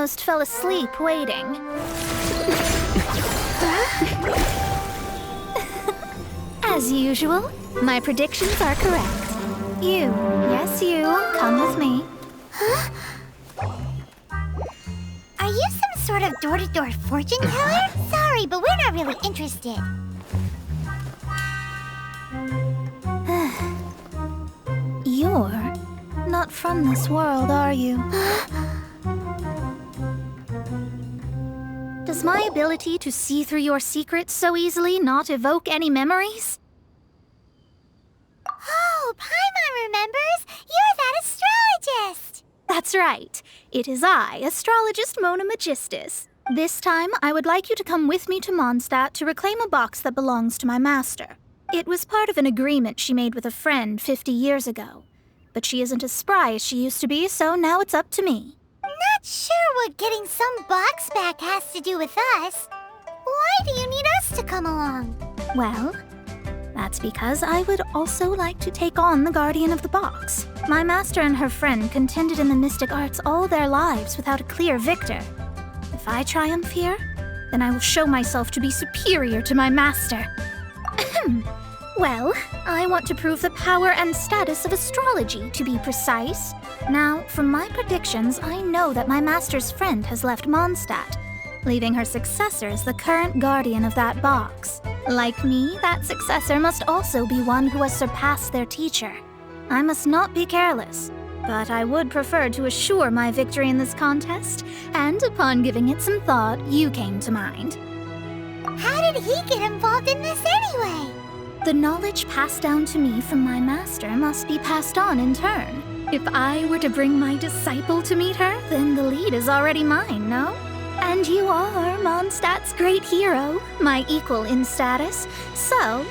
almost fell asleep waiting. As usual, my predictions are correct. You, yes you, come with me. Huh? Are you some sort of door-to-door fortune teller? Sorry, but we're not really interested. You're not from this world, are you? Does my ability to see through your secrets so easily not evoke any memories? Oh, Paimon remembers! You're that astrologist! That's right. It is I, Astrologist Mona Magistus. This time, I would like you to come with me to Mondstadt to reclaim a box that belongs to my master. It was part of an agreement she made with a friend 50 years ago. But she isn't as spry as she used to be, so now it's up to me. Not sure what getting some box back has to do with us. Why do you need us to come along? Well, that's because I would also like to take on the guardian of the box. My master and her friend contended in the mystic arts all their lives without a clear victor. If I triumph here, then I will show myself to be superior to my master. Well, I want to prove the power and status of astrology, to be precise. Now, from my predictions, I know that my master's friend has left Mondstadt, leaving her successor as the current guardian of that box. Like me, that successor must also be one who has surpassed their teacher. I must not be careless, but I would prefer to assure my victory in this contest, and upon giving it some thought, you came to mind. How did he get involved in this anyway? The knowledge passed down to me from my master must be passed on in turn. If I were to bring my disciple to meet her, then the lead is already mine, no? And you are Mondstadt's great hero, my equal in status, so...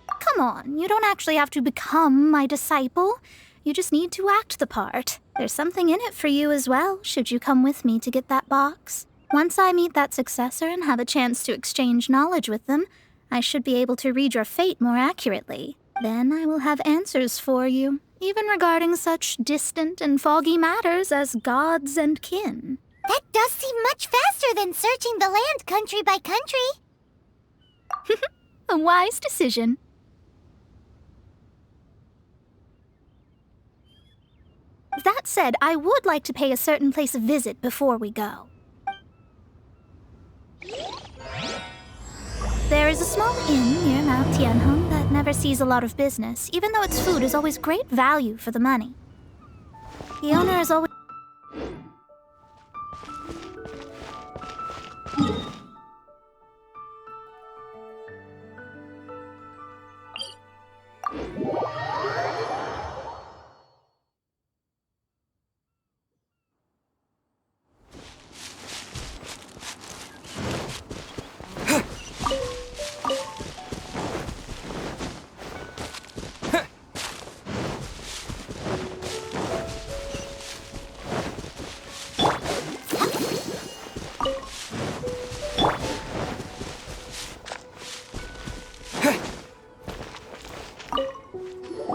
Come on, you don't actually have to become my disciple. You just need to act the part. There's something in it for you as well, should you come with me to get that box. Once I meet that successor and have a chance to exchange knowledge with them, I should be able to read your fate more accurately. Then I will have answers for you, even regarding such distant and foggy matters as gods and kin. That does seem much faster than searching the land country by country. A wise decision. That said, I would like to pay a certain place a visit before we go. There is a small inn near Mount Tianheng that never sees a lot of business, even though its food is always great value for the money. The owner is always...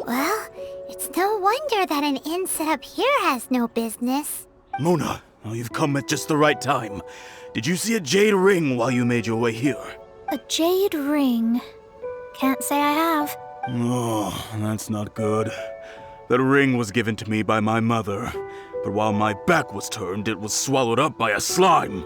Well, it's no wonder that an inn set up here has no business. Mona, oh, you've come at just the right time. Did you see a jade ring while you made your way here? A jade ring. Can't say I have. Oh, that's not good. That ring was given to me by my mother, but while my back was turned, it was swallowed up by a slime.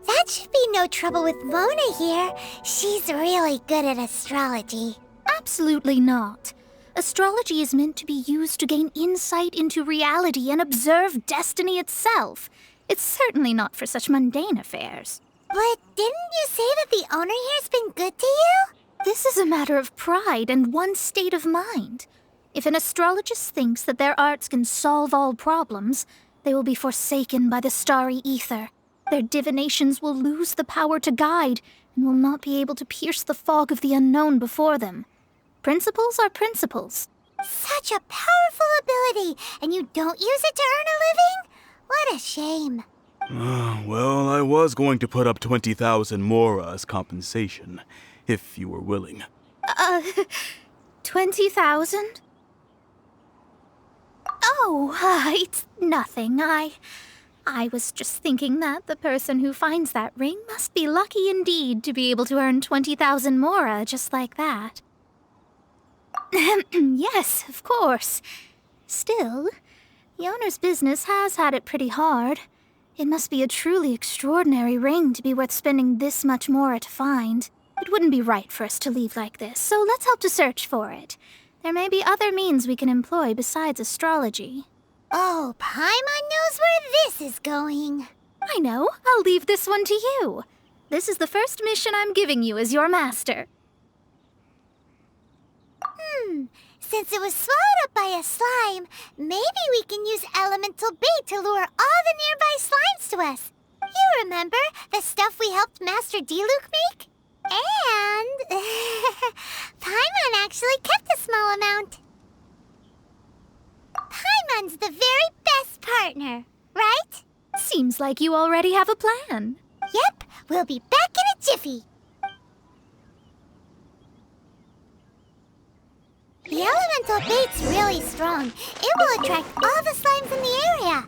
That should be no trouble with Mona here. She's really good at astrology. Absolutely not. Astrology is meant to be used to gain insight into reality and observe destiny itself. It's certainly not for such mundane affairs. But didn't you say that the owner here's been good to you? This is a matter of pride and one's state of mind. If an astrologist thinks that their arts can solve all problems, they will be forsaken by the starry ether. Their divinations will lose the power to guide and will not be able to pierce the fog of the unknown before them. Principles are principles. Such a powerful ability, and you don't use it to earn a living? What a shame. Well, I was going to put up 20,000 mora as compensation, if you were willing. 20,000? Oh, it's nothing. I was just thinking that the person who finds that ring must be lucky indeed to be able to earn 20,000 mora just like that. Yes, of course. Still, the owner's business has had it pretty hard. It must be a truly extraordinary ring to be worth spending this much mora to find. It wouldn't be right for us to leave like this, so let's help to search for it. There may be other means we can employ besides astrology. Oh, Paimon knows where this is going. I know. I'll leave this one to you. This is the first mission I'm giving you as your master. Since it was swallowed up by a slime, maybe we can use elemental bait to lure all the nearby slimes to us. You remember the stuff we helped Master Diluc make? And Paimon actually kept a small amount. Paimon's the very best partner, right? Seems like you already have a plan. Yep, we'll be back in a jiffy. The elemental bait's really strong. It will attract all the slimes in the area.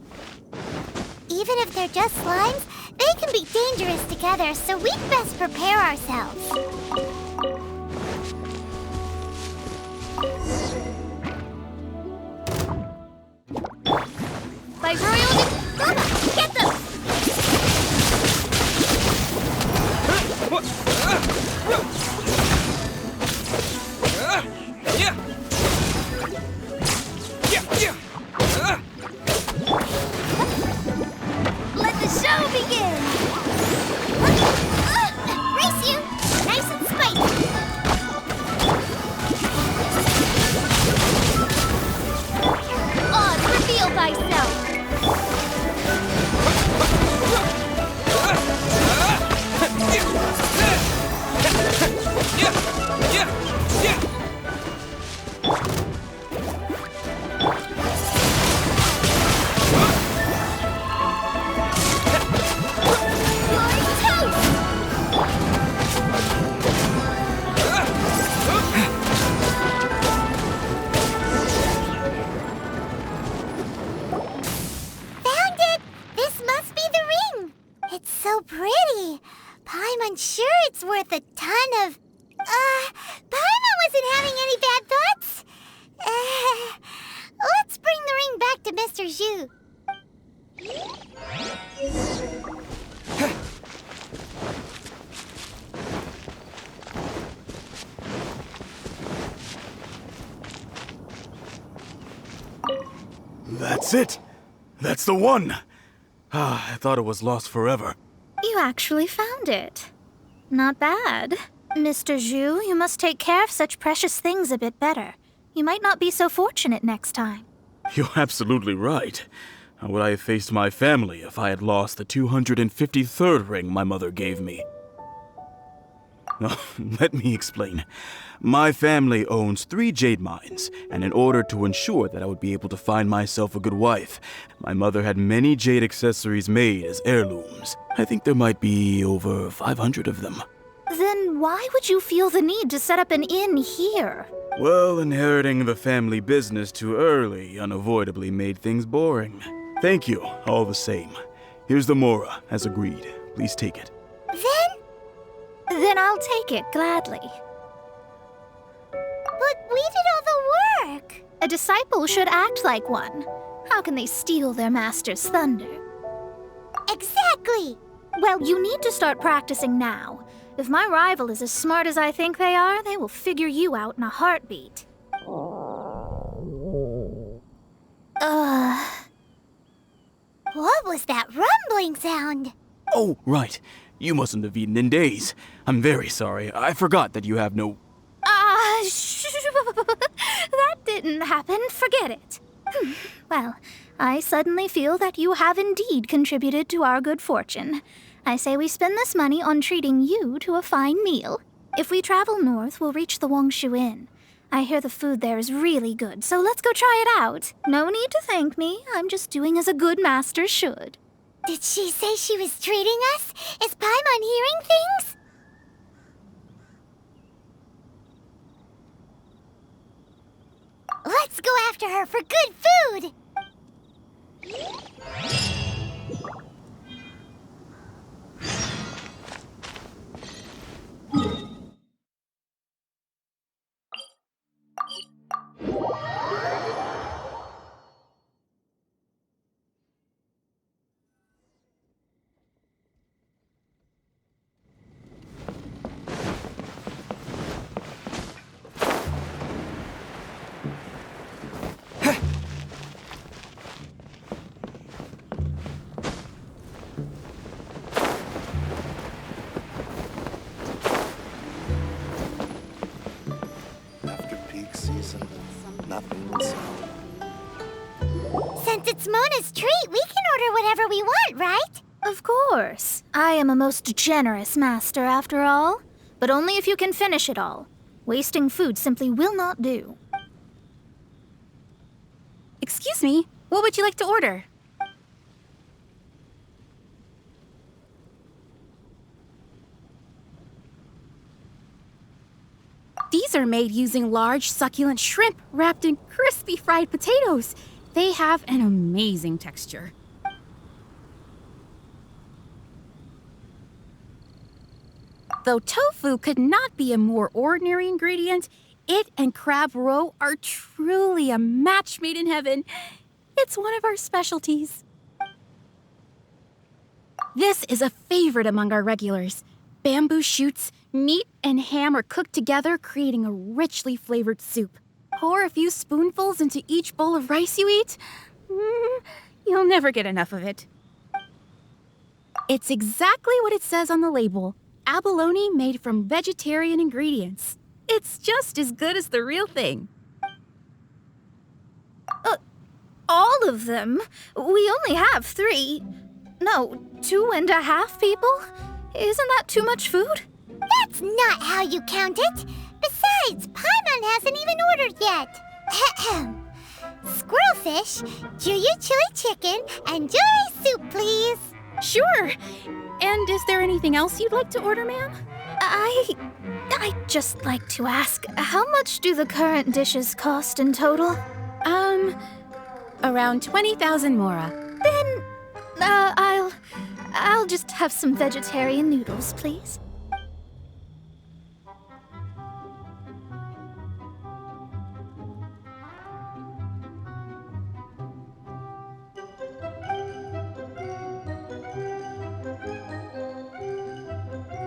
Even if they're just slimes, they can be dangerous together, so we'd best prepare ourselves. By Royal Mama, get them! Let the show begin! Race you! Nice and spicy! Odds, reveal thyself! It's worth a ton of... Paimon wasn't having any bad thoughts? Let's bring the ring back to Mr. Zhu. That's it! That's the one! I thought it was lost forever. You actually found it. Not bad. Mr. Zhu, you must take care of such precious things a bit better. You might not be so fortunate next time. You're absolutely right. How would I have faced my family if I had lost the 253rd ring my mother gave me? Let me explain. My family owns 3 jade mines, and in order to ensure that I would be able to find myself a good wife, my mother had many jade accessories made as heirlooms. I think there might be over 500 of them. Then why would you feel the need to set up an inn here? Well, inheriting the family business too early unavoidably made things boring. Thank you, all the same. Here's the mora, as agreed. Please take it. Then I'll take it gladly. But we did all the work. A disciple should act like one. How can they steal their master's thunder? Exactly. Well, you need to start practicing now. If my rival is as smart as I think they are, they will figure you out in a heartbeat. What was that rumbling sound? Oh, right. You mustn't have eaten in days. I'm very sorry. I forgot that you have no... That didn't happen. Forget it. Well, I suddenly feel that you have indeed contributed to our good fortune. I say we spend this money on treating you to a fine meal. If we travel north, we'll reach the Wongshu Inn. I hear the food there is really good, so let's go try it out. No need to thank me. I'm just doing as a good master should. Did she say she was treating us? Is Paimon hearing things? Let's go after her for good food! Since it's Mona's treat, we can order whatever we want, right? Of course. I am a most generous master, after all. But only if you can finish it all. Wasting food simply will not do. Excuse me, what would you like to order? These are made using large, succulent shrimp wrapped in crispy fried potatoes. They have an amazing texture. Though tofu could not be a more ordinary ingredient, it and crab roe are truly a match made in heaven. It's one of our specialties. This is a favorite among our regulars. Bamboo shoots, meat, and ham are cooked together, creating a richly flavored soup. Pour a few spoonfuls into each bowl of rice you eat. You'll never get enough of it. It's exactly what it says on the label. Abalone made from vegetarian ingredients. It's just as good as the real thing. All of them? We only have 3. No, 2.5 people? Isn't that too much food? That's not how you count it. Besides, Paimon hasn't even ordered yet. Squirrelfish, Juyu chili chicken, and jewelry soup, please. Sure. And is there anything else you'd like to order, ma'am? I'd just like to ask, how much do the current dishes cost in total? Around 20,000 mora. Then, I'll just have some vegetarian noodles, please.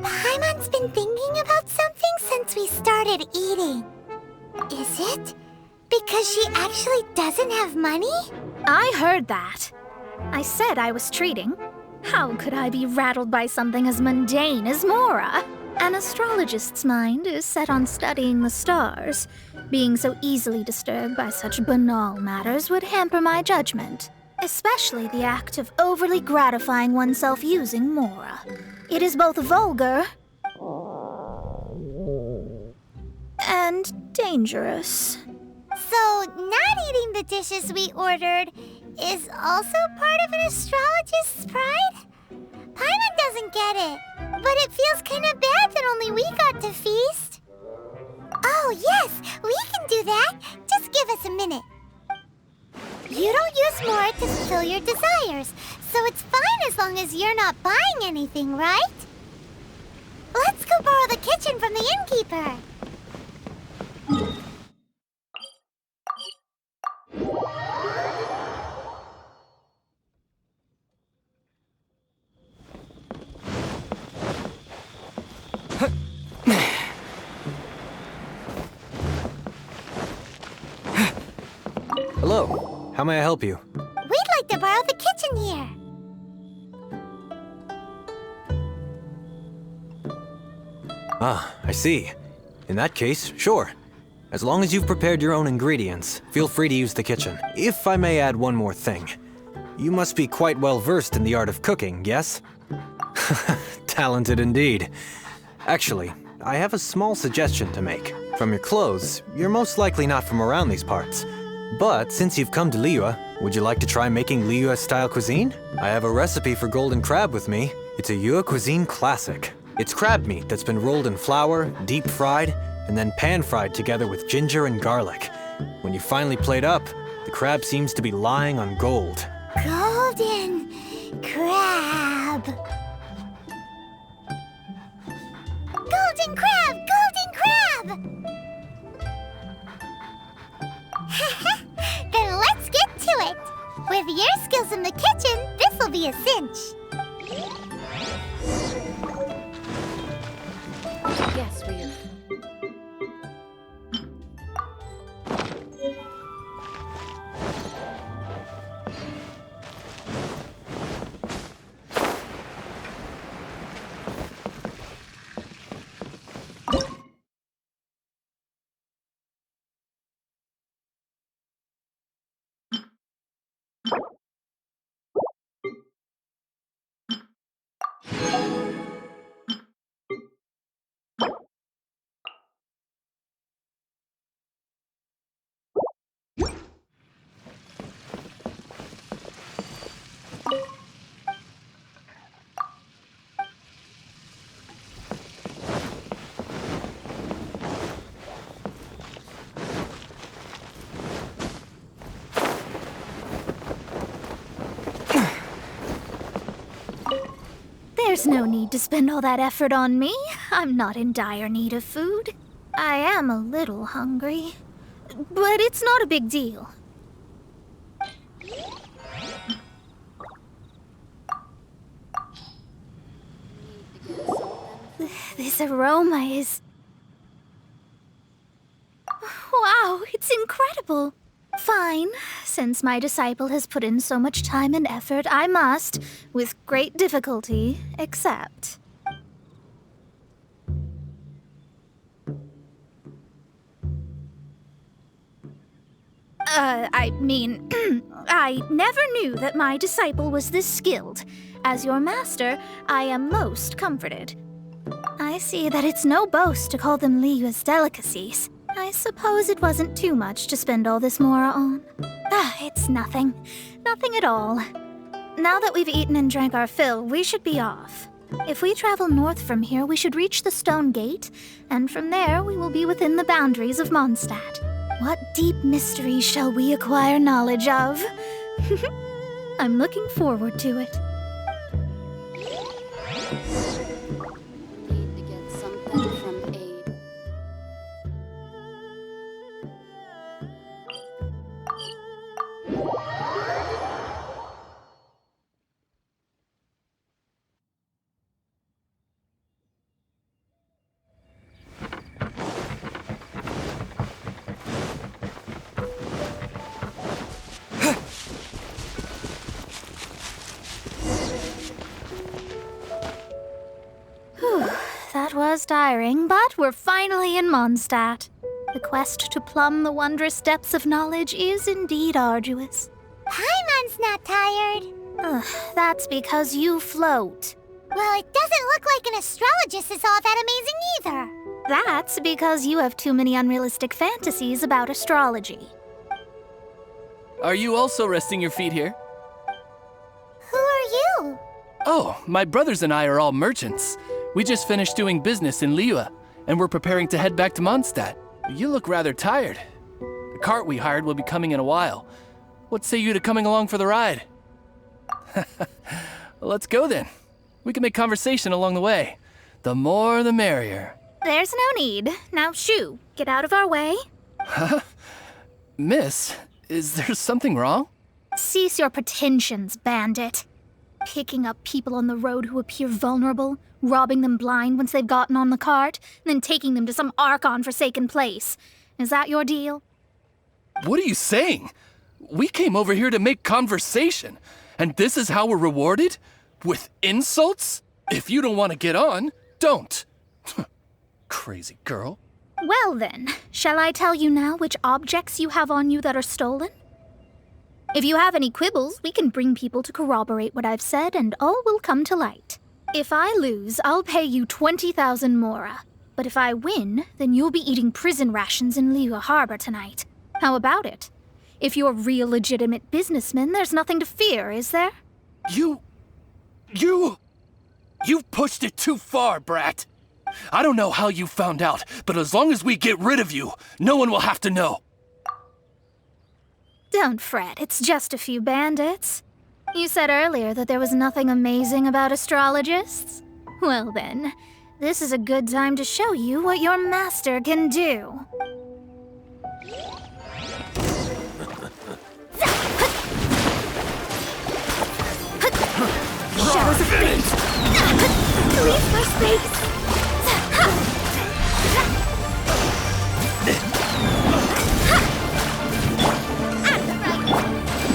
Paimon's been thinking about something since we started eating. Is it because she actually doesn't have money? I heard that. I said I was treating. How could I be rattled by something as mundane as Mora? An astrologist's mind is set on studying the stars. Being so easily disturbed by such banal matters would hamper my judgment, especially the act of overly gratifying oneself using Mora. It is both vulgar and dangerous. So, not eating the dishes we ordered is also part of an astrologist's pride? Paimon doesn't get it, but it feels kind of bad that only we got to feast. Oh, yes, we can do that. Just give us a minute. You don't use more to fulfill your desires, so it's fine as long as you're not buying anything, right? Let's go borrow the kitchen from the innkeeper. Hello, how may I help you? We'd like to borrow the kitchen here. Ah, I see. In that case, sure. As long as you've prepared your own ingredients, feel free to use the kitchen. If I may add one more thing. You must be quite well versed in the art of cooking, yes? Talented indeed. Actually, I have a small suggestion to make. From your clothes, you're most likely not from around these parts. But since you've come to Liyue, would you like to try making Liyue-style cuisine? I have a recipe for golden crab with me. It's a Yue cuisine classic. It's crab meat that's been rolled in flour, deep fried, and then pan-fried together with ginger and garlic. When you finally plate up, the crab seems to be lying on gold. Golden crab. Golden crab! Golden crab! Then let's get to it. With your skills in the kitchen, this'll be a cinch. Yes, we are. There's no need to spend all that effort on me. I'm not in dire need of food. I am a little hungry, but it's not a big deal. This aroma is... Wow, it's incredible. Fine. Since my disciple has put in so much time and effort, I must, with great difficulty, accept. I never knew that my disciple was this skilled. As your master, I am most comforted. I see that it's no boast to call them Liyue's delicacies. I suppose it wasn't too much to spend all this mora on. It's nothing. Nothing at all. Now that we've eaten and drank our fill, we should be off. If we travel north from here, we should reach the Stone Gate, and from there we will be within the boundaries of Mondstadt. What deep mystery shall we acquire knowledge of? I'm looking forward to it. Need to get something from Abe. That was tiring, but we're finally in Mondstadt. The quest to plumb the wondrous depths of knowledge is indeed arduous. Paimon's not tired. That's because you float. Well, it doesn't look like an astrologist is all that amazing either. That's because you have too many unrealistic fantasies about astrology. Are you also resting your feet here? Who are you? Oh, my brothers and I are all merchants. We just finished doing business in Liyue, and we're preparing to head back to Mondstadt. You look rather tired. The cart we hired will be coming in a while. What say you to coming along for the ride? Let's go then. We can make conversation along the way. The more the merrier. There's no need. Now shoo, get out of our way. Miss, is there something wrong? Cease your pretensions, bandit. Picking up people on the road who appear vulnerable, robbing them blind once they've gotten on the cart, and then taking them to some Archon-forsaken place. Is that your deal? What are you saying? We came over here to make conversation, and this is how we're rewarded? With insults? If you don't want to get on, don't. Crazy girl. Well then, shall I tell you now which objects you have on you that are stolen? If you have any quibbles, we can bring people to corroborate what I've said, and all will come to light. If I lose, I'll pay you 20,000 mora. But if I win, then you'll be eating prison rations in Liyue Harbor tonight. How about it? If you're real legitimate businessmen, there's nothing to fear, is there? You've pushed it too far, brat. I don't know how you found out, but as long as we get rid of you, no one will have to know. Don't fret, it's just a few bandits. You said earlier that there was nothing amazing about astrologists? Well then, this is a good time to show you what your master can do. Shadows of fate! Leave my space!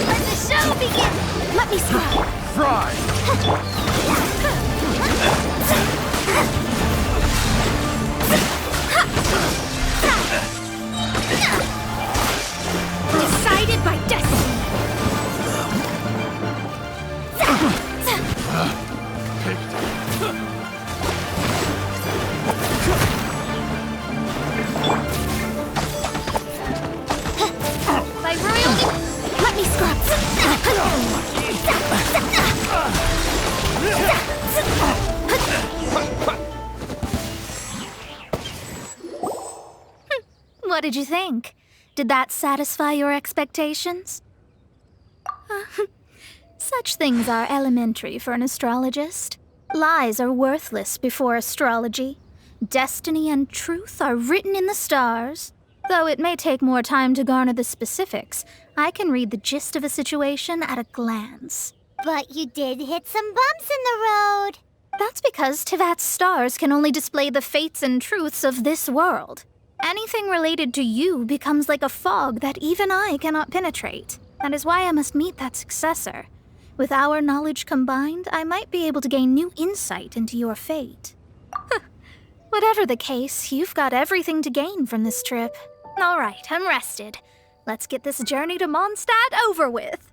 Let the show begin! Let me scrub! Fry! Decided by destiny! By royal... Let me scrub! What did you think? Did that satisfy your expectations? Such things are elementary for an astrologist. Lies are worthless before astrology. Destiny and truth are written in the stars. Though it may take more time to garner the specifics, I can read the gist of a situation at a glance. But you did hit some bumps in the road. That's because Tivat's stars can only display the fates and truths of this world. Anything related to you becomes like a fog that even I cannot penetrate. That is why I must meet that successor. With our knowledge combined, I might be able to gain new insight into your fate. Whatever the case, you've got everything to gain from this trip. All right, I'm rested. Let's get this journey to Mondstadt over with.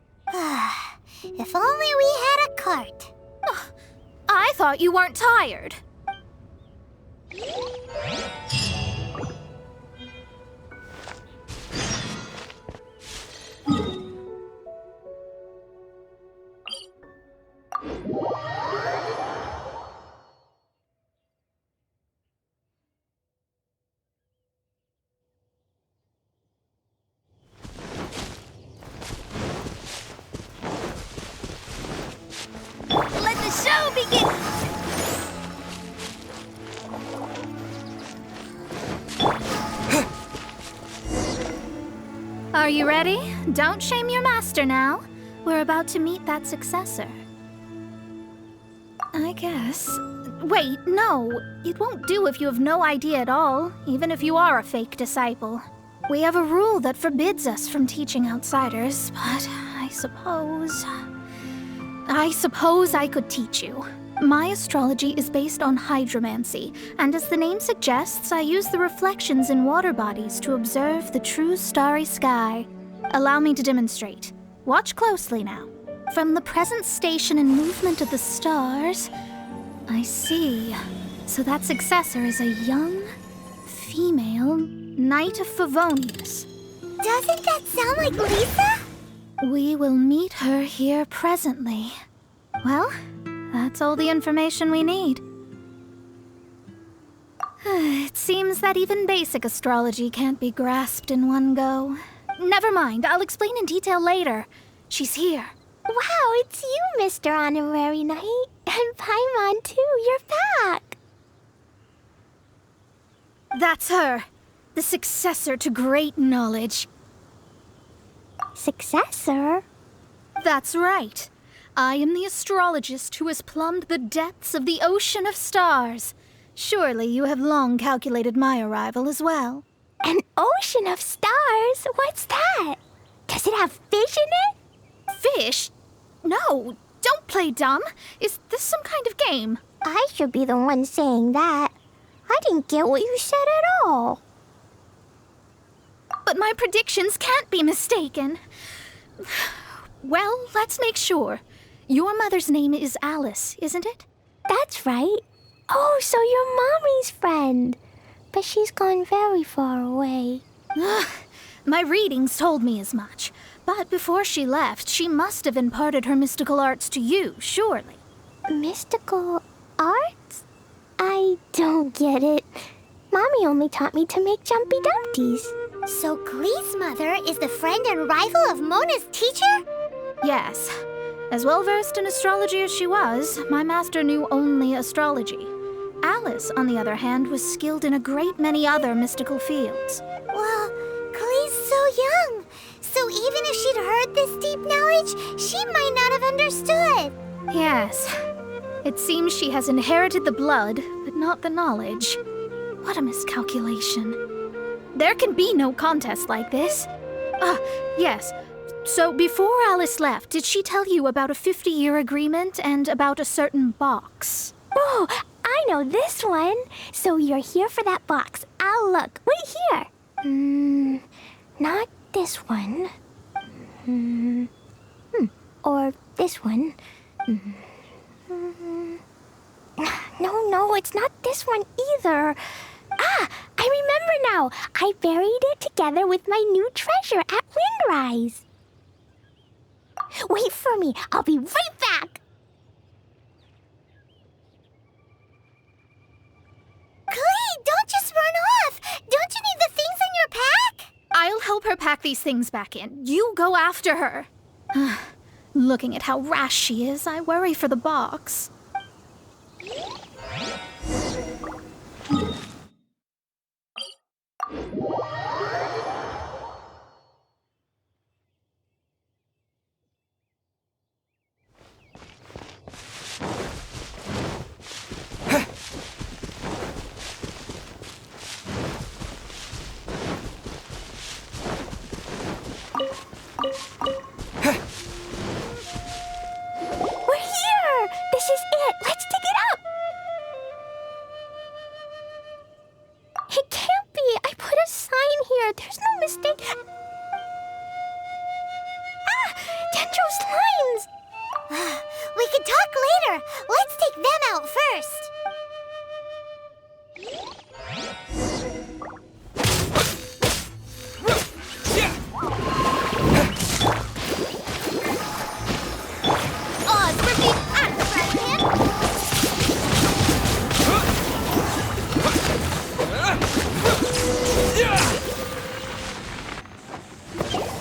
If only we had a cart. I thought you weren't tired. Let the show begin! Are you ready? Don't shame your master now. We're about to meet that successor. I guess. Wait, no. It won't do if you have no idea at all, even if you are a fake disciple. We have a rule that forbids us from teaching outsiders, but I suppose I could teach you. My astrology is based on hydromancy, and as the name suggests, I use the reflections in water bodies to observe the true starry sky. Allow me to demonstrate. Watch closely now. From the present station and movement of the stars, I see. So that successor is a young, female Knight of Favonius. Doesn't that sound like Lisa? We will meet her here presently. Well, that's all the information we need. It seems that even basic astrology can't be grasped in one go. Never mind, I'll explain in detail later. She's here. Wow, it's you, Mr. Honorary Knight. And Paimon, too. You're back. That's her. The successor to great knowledge. Successor? That's right. I am the astrologist who has plumbed the depths of the ocean of stars. Surely you have long calculated my arrival as well. An ocean of stars? What's that? Does it have fish in it? Fish? No, don't play dumb. Is this some kind of game? I should be the one saying that. I didn't get what you said at all. But my predictions can't be mistaken. Well, let's make sure. Your mother's name is Alice, isn't it? That's right. Oh, so you're Mommy's friend. But she's gone very far away. My readings told me as much. But before she left, she must have imparted her mystical arts to you, surely. Mystical arts? I don't get it. Mommy only taught me to make jumpy dumpties. So Klee's mother is the friend and rival of Mona's teacher? Yes. As well-versed in astrology as she was, my master knew only astrology. Alice, on the other hand, was skilled in a great many other mystical fields. Well, Klee's so young. So even if she'd heard this deep knowledge, she might not have understood. Yes. It seems she has inherited the blood, but not the knowledge. What a miscalculation. There can be no contest like this. Yes. So before Alice left, did she tell you about a 50-year agreement and about a certain box? Oh, I know this one. So you're here for that box. I'll look. Wait here. Not this one. Or this one. No, it's not this one either. I remember now. I buried it together with my new treasure at Windrise. Wait for me. I'll be right back. Klee, don't just run off. Don't you need the things in your pack? I'll help her pack these things back in. You go after her. Looking at how rash she is, I worry for the box. We're here! This is it! Let's dig it up! It can't be! I put a sign here! There's no mistake! Ah! Dendro slimes! We can talk later! Let's take them out first! Oz, repeat Astrology!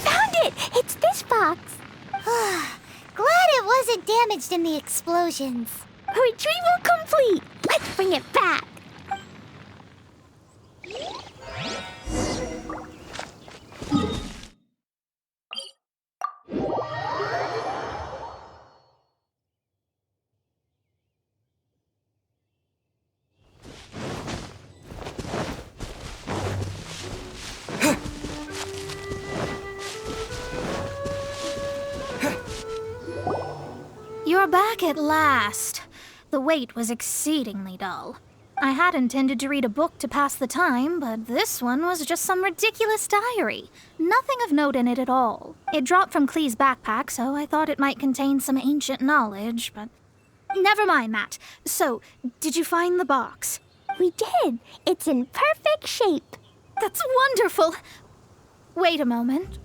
Found it! It's this box. Glad it wasn't damaged in the explosions. Retrieval complete. Let's bring it back. You're back at last. The wait was exceedingly dull. I had intended to read a book to pass the time, but this one was just some ridiculous diary. Nothing of note in it at all. It dropped from Klee's backpack, so I thought it might contain some ancient knowledge, but... Never mind that. So, did you find the box? We did. It's in perfect shape. That's wonderful! Wait a moment.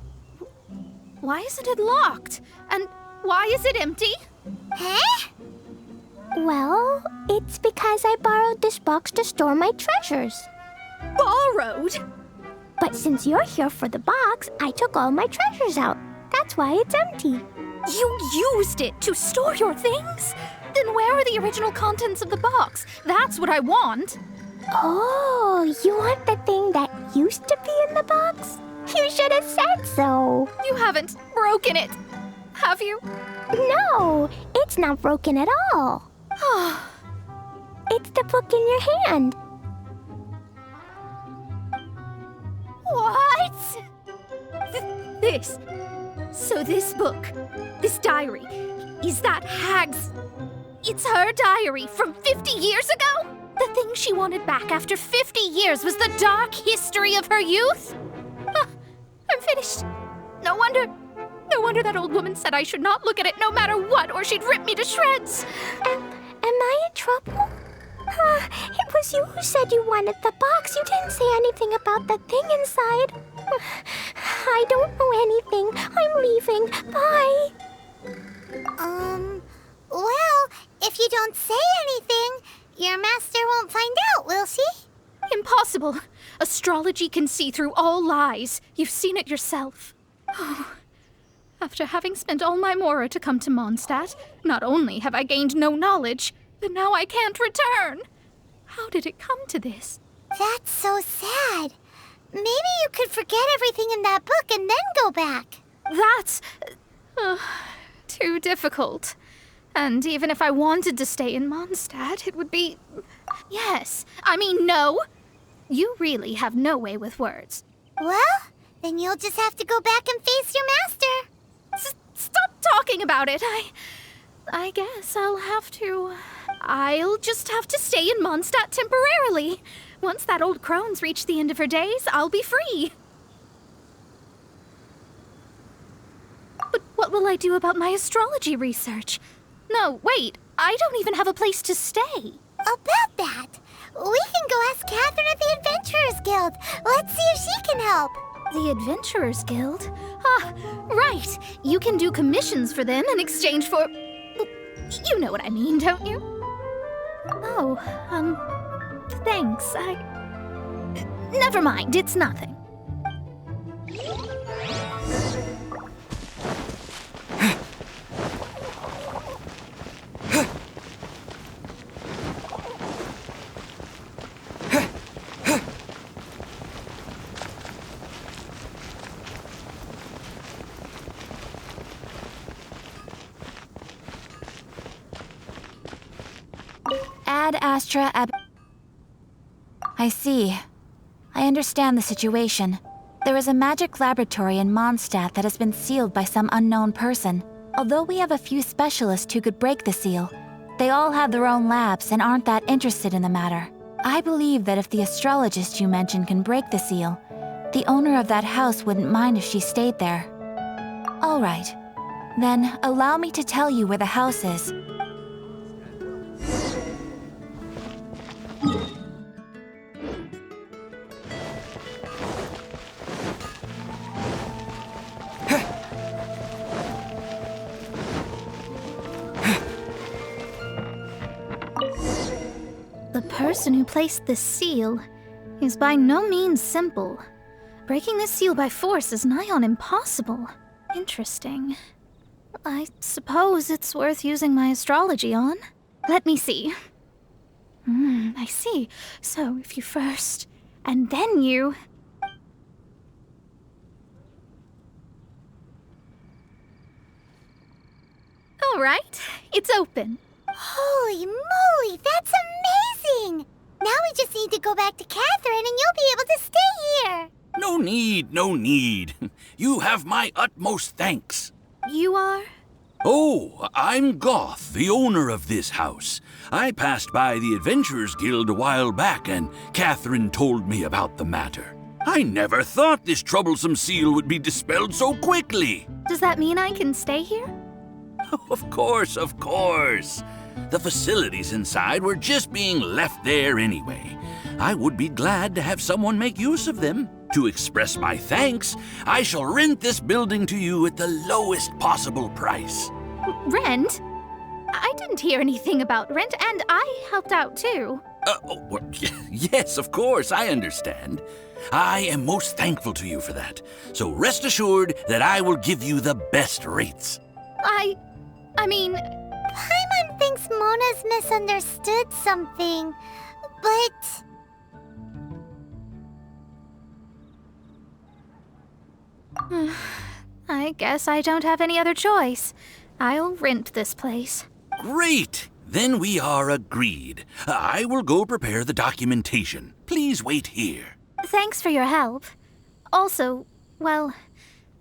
Why isn't it locked? And why is it empty? Huh? Well, it's because I borrowed this box to store my treasures. Borrowed? But since you're here for the box, I took all my treasures out. That's why it's empty. You used it to store your things? Then where are the original contents of the box? That's what I want. Oh, you want the thing that used to be in the box? You should have said so. You haven't broken it, have you? No, it's not broken at all. It's the book in your hand. What? This. So this book, this diary, is that Hag's... It's her diary from 50 years ago? The thing she wanted back after 50 years was the dark history of her youth? I'm finished. No wonder that old woman said I should not look at it no matter what, or she'd rip me to shreds. Am I in trouble? It was you who said you wanted the box. You didn't say anything about the thing inside. I don't know anything. I'm leaving. Bye. Well, if you don't say anything, your master won't find out, will she? Impossible. Astrology can see through all lies. You've seen it yourself. After having spent all my mora to come to Mondstadt, not only have I gained no knowledge, but now I can't return. How did it come to this? That's so sad. Maybe you could forget everything in that book and then go back. That's... too difficult. And even if I wanted to stay in Mondstadt, it would be... Yes, I mean no. You really have no way with words. Well, then you'll just have to go back and face your master. Stop talking about it. I guess I'll just have to stay in Mondstadt temporarily. Once that old crone's reached the end of her days, I'll be free. But what will I do about my astrology research? No, wait, I don't even have a place to stay. About that, we can go ask Catherine at the Adventurers Guild. Let's see if she can help. The Adventurers Guild? Right. You can do commissions for them in exchange for... You know what I mean, don't you? Oh, thanks. Never mind, it's nothing. Ad Astra Ab... I see. I understand the situation. There is a magic laboratory in Mondstadt that has been sealed by some unknown person. Although we have a few specialists who could break the seal, they all have their own labs and aren't that interested in the matter. I believe that if the astrologist you mentioned can break the seal, the owner of that house wouldn't mind if she stayed there. All right. Then allow me to tell you where the house is. The person who placed this seal is by no means simple. Breaking this seal by force is nigh on impossible. Interesting. I suppose it's worth using my astrology on. Let me see. I see. So if you first, and then you... All right, it's open. Holy moly, that's amazing! Now we just need to go back to Catherine and you'll be able to stay here. No need, no need. You have my utmost thanks. You are? Oh, I'm Goth, the owner of this house. I passed by the Adventurers Guild a while back and Catherine told me about the matter. I never thought this troublesome seal would be dispelled so quickly. Does that mean I can stay here? Of course, of course. The facilities inside were just being left there anyway. I would be glad to have someone make use of them. To express my thanks, I shall rent this building to you at the lowest possible price. Rent? I didn't hear anything about rent, and I helped out too. Yes, of course, I understand. I am most thankful to you for that. So rest assured that I will give you the best rates. I mean... Paimon thinks Mona's misunderstood something, but... I guess I don't have any other choice. I'll rent this place. Great! Then we are agreed. I will go prepare the documentation. Please wait here. Thanks for your help. Also, well,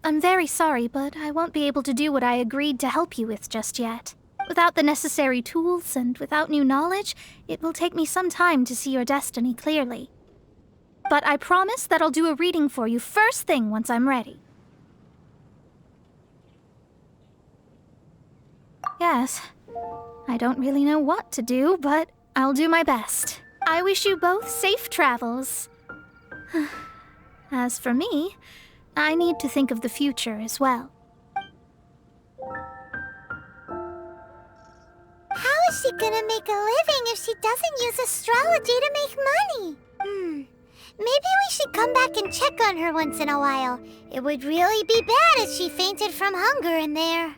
I'm very sorry, but I won't be able to do what I agreed to help you with just yet. Without the necessary tools and without new knowledge, it will take me some time to see your destiny clearly. But I promise that I'll do a reading for you first thing once I'm ready. Yes, I don't really know what to do, but I'll do my best. I wish you both safe travels. As for me, I need to think of the future as well. How is she gonna make a living if she doesn't use astrology to make money? Maybe we should come back and check on her once in a while. It would really be bad if she fainted from hunger in there.